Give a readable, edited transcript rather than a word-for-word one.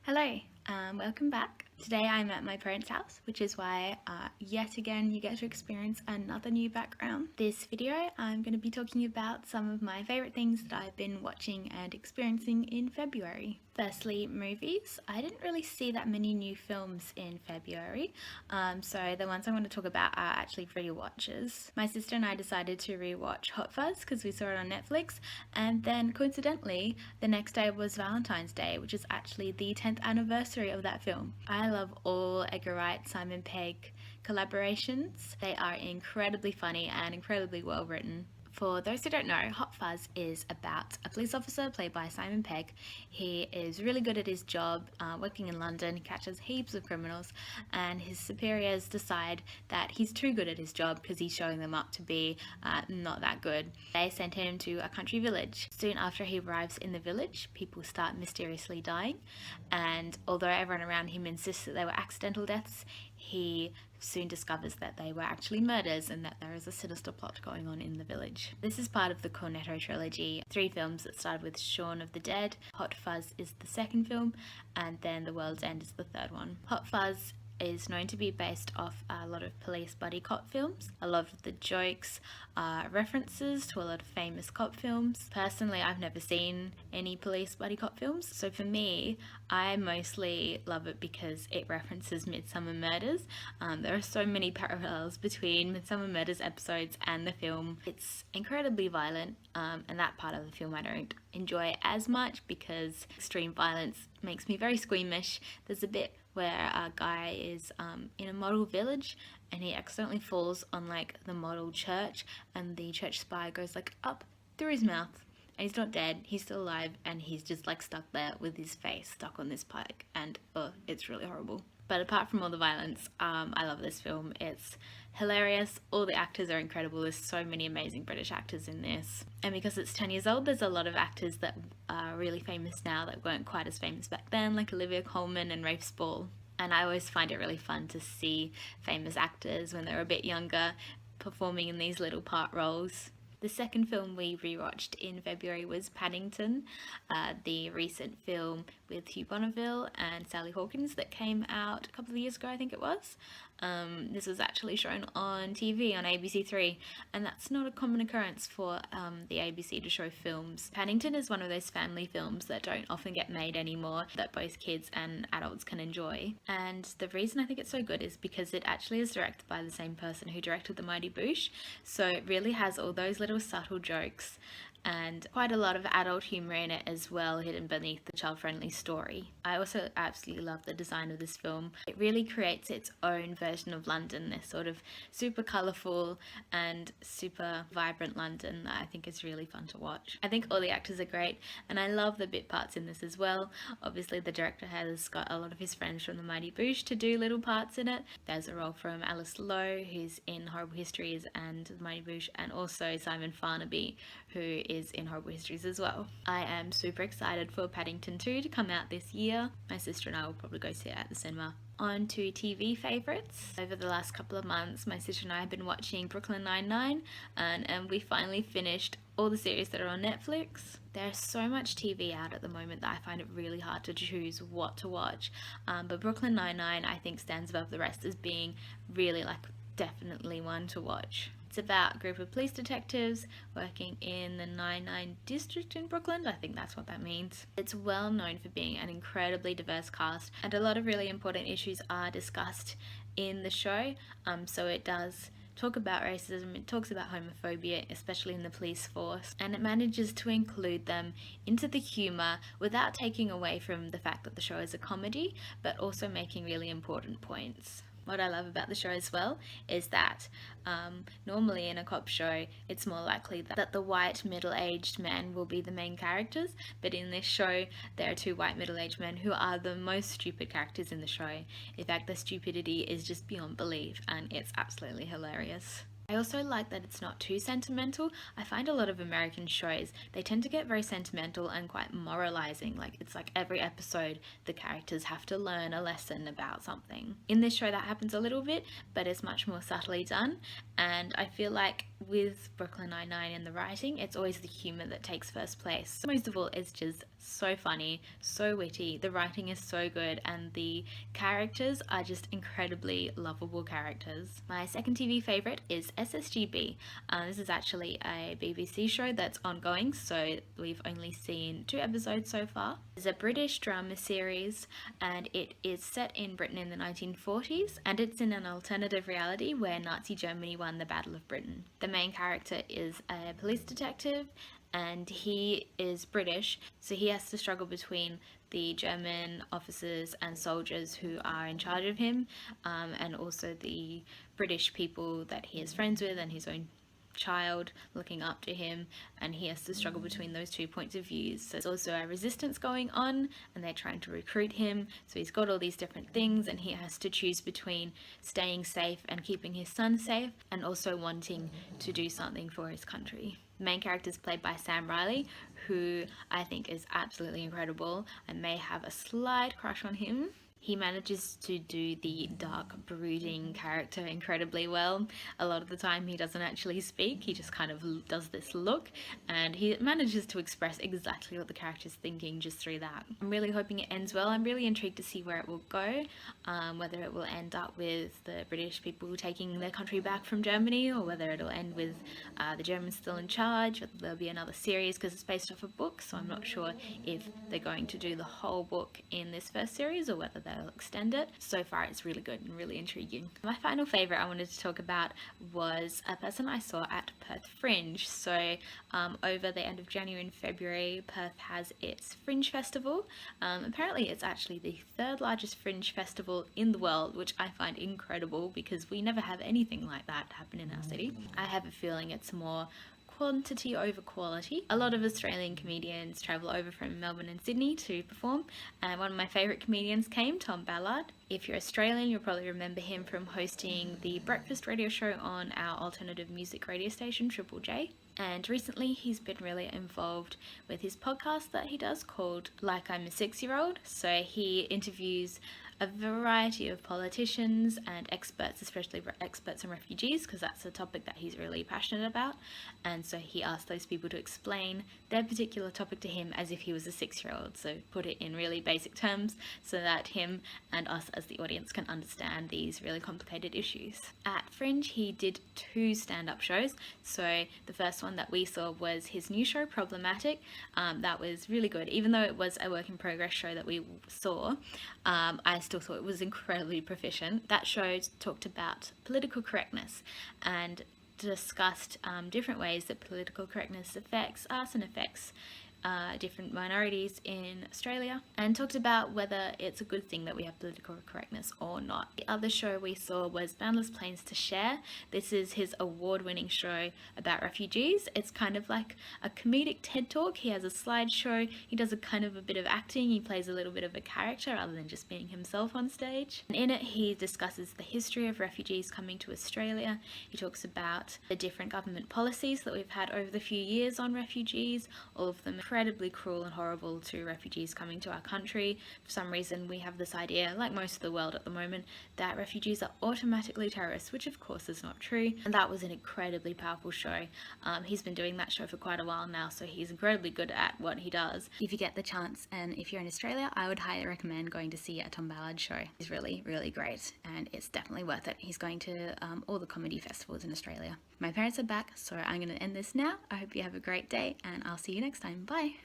Hello, welcome back. Today I'm at my parents' house, which is why yet again you get to experience another new background. This video I'm going to be talking about some of my favourite things that I've been watching and experiencing in February. Firstly, movies. I didn't really see that many new films in February, so the ones I want to talk about are actually rewatches. My sister and I decided to rewatch Hot Fuzz because we saw it on Netflix, and then coincidentally the next day was Valentine's Day, which is actually the 10th anniversary of that film. I love all Edgar Wright, Simon Pegg collaborations. They are incredibly funny and incredibly well written. For those who don't know, Hot Fuzz is about a police officer played by Simon Pegg. He is really good at his job, working in London. He catches heaps of criminals, and his superiors decide that he's too good at his job because he's showing them up to be not that good. They send him to a country village. Soon after he arrives in the village, people start mysteriously dying, and although everyone around him insists that they were accidental deaths, he soon discovers that they were actually murders and that there is a sinister plot going on in the village. This is part of the Cornetto trilogy, 3 films that started with Shaun of the Dead. Hot Fuzz is the second film, and then The World's End is the third one. Hot Fuzz is known to be based off a lot of police buddy cop films. A lot of the jokes are references to a lot of famous cop films. Personally, I've never seen any police buddy cop films, so for me, I mostly love it because it references Midsummer Murders. There are so many parallels between Midsummer Murders episodes and the film. It's incredibly violent, and that part of the film I don't enjoy as much because extreme violence makes me very squeamish. There's a bit where a guy is in a model village and he accidentally falls on like the model church, and the church spire goes like up through his mouth, and he's not dead, he's still alive, and he's just like stuck there with his face stuck on this pike, and it's really horrible. But apart from all the violence, I love this film. It's hilarious. All the actors are incredible. There's so many amazing British actors in this. And because it's 10 years old, there's a lot of actors that are really famous now that weren't quite as famous back then, like Olivia Colman and Rafe Spall. And I always find it really fun to see famous actors when they're a bit younger performing in these little part roles. The second film we rewatched in February was Paddington, the recent film with Hugh Bonneville and Sally Hawkins that came out a couple of years ago, I think it was. This was actually shown on TV on ABC3, and that's not a common occurrence for the ABC to show films. Paddington is one of those family films that don't often get made anymore, that both kids and adults can enjoy. And the reason I think it's so good is because it actually is directed by the same person who directed The Mighty Boosh, so it really has all those little subtle jokes and quite a lot of adult humour in it as well, hidden beneath the child-friendly story. I also absolutely love the design of this film. It really creates its own version of London, this sort of super colourful and super vibrant London that I think is really fun to watch. I think all the actors are great, and I love the bit parts in this as well. Obviously the director has got a lot of his friends from The Mighty Boosh to do little parts in it. There's a role from Alice Lowe, who's in Horrible Histories and The Mighty Boosh, and also Simon Farnaby, who is in Horrible Histories as well. I am super excited for Paddington 2 to come out this year. My sister and I will probably go see it at the cinema. On to TV favourites. Over the last couple of months, my sister and I have been watching Brooklyn Nine-Nine, and we finally finished all the series that are on Netflix. There's so much TV out at the moment that I find it really hard to choose what to watch, but Brooklyn Nine-Nine I think stands above the rest as being really definitely one to watch. It's about a group of police detectives working in the 99 district in Brooklyn. I think that's what that means. It's well known for being an incredibly diverse cast, and a lot of really important issues are discussed in the show. So it does talk about racism, it talks about homophobia, especially in the police force, and it manages to include them into the humour without taking away from the fact that the show is a comedy, but also making really important points. What I love about the show as well is that normally in a cop show it's more likely that the white middle-aged men will be the main characters, but in this show there are 2 white middle-aged men who are the most stupid characters in the show. In fact, the stupidity is just beyond belief, and it's absolutely hilarious. I also like that it's not too sentimental. I find a lot of American shows, they tend to get very sentimental and quite moralizing. Like, it's like every episode the characters have to learn a lesson about something. In this show that happens a little bit, but it's much more subtly done. And I feel like with Brooklyn Nine-Nine in the writing, it's always the humor that takes first place. Most of all, it's just so funny, so witty, the writing is so good, and the characters are just incredibly lovable characters. My second TV favourite is SSGB. This is actually a BBC show that's ongoing, so we've only seen 2 episodes so far. It's a British drama series, and it is set in Britain in the 1940s, and it's in an alternative reality where Nazi Germany won the Battle of Britain. The main character is a police detective, and he is British, so he has to struggle between the German officers and soldiers who are in charge of him, and also the British people that he is friends with and his own child looking up to him, and he has to struggle between those 2 points of view. So there's also a resistance going on, and they're trying to recruit him, so he's got all these different things, and he has to choose between staying safe and keeping his son safe, and also wanting to do something for his country. The main character is played by Sam Riley, who I think is absolutely incredible. I may have a slight crush on him. He manages to do the dark, brooding character incredibly well. A lot of the time he doesn't actually speak, he just kind of does this look, and he manages to express exactly what the character's thinking just through that. I'm really hoping it ends well. I'm really intrigued to see where it will go, whether it will end up with the British people taking their country back from Germany, or whether it'll end with the Germans still in charge, whether there'll be another series, because it's based off a book, so I'm not sure if they're going to do the whole book in this first series or whether they'll extend it. So far it's really good and really intriguing. My final favourite I wanted to talk about was a person I saw at Perth Fringe. So over the end of January and February, Perth has its Fringe Festival. Apparently it's actually the 3rd largest Fringe festival in the world, which I find incredible because we never have anything like that happen in our city. I have a feeling it's more quantity over quality. A lot of Australian comedians travel over from Melbourne and Sydney to perform, and one of my favourite comedians came, Tom Ballard. If you're Australian, you'll probably remember him from hosting the breakfast radio show on our alternative music radio station, Triple J. And recently he's been really involved with his podcast that he does called Like I'm a 6-Year-Old. So he interviews a variety of politicians and experts, especially experts on refugees, because that's a topic that he's really passionate about. And so he asked those people to explain their particular topic to him as if he was a 6-year-old. So put it in really basic terms so that him and us as the audience can understand these really complicated issues. At Fringe, he did 2 stand-up shows. So the first one that we saw was his new show, Problematic. That was really good. Even though it was a work in progress show that we saw, I still thought it was incredibly proficient. That show talked about political correctness and discussed different ways that political correctness affects us and affects different minorities in Australia, and talked about whether it's a good thing that we have political correctness or not. The other show we saw was Boundless Planes to Share. This is his award-winning show about refugees. It's kind of like a comedic TED Talk. He has a slideshow, he does a kind of a bit of acting, he plays a little bit of a character rather than just being himself on stage. And in it he discusses the history of refugees coming to Australia. He talks about the different government policies that we've had over the few years on refugees, all of them incredibly cruel and horrible to refugees coming to our country. For some reason we have this idea, like most of the world at the moment, that refugees are automatically terrorists, which of course is not true. And that was an incredibly powerful show. He's been doing that show for quite a while now, so he's incredibly good at what he does. If you get the chance, and if you're in Australia, I would highly recommend going to see a Tom Ballard show. He's really, really great, and it's definitely worth it. He's going to all the comedy festivals in Australia. My parents are back, so I'm going to end this now. I hope you have a great day, and I'll see you next time. Bye!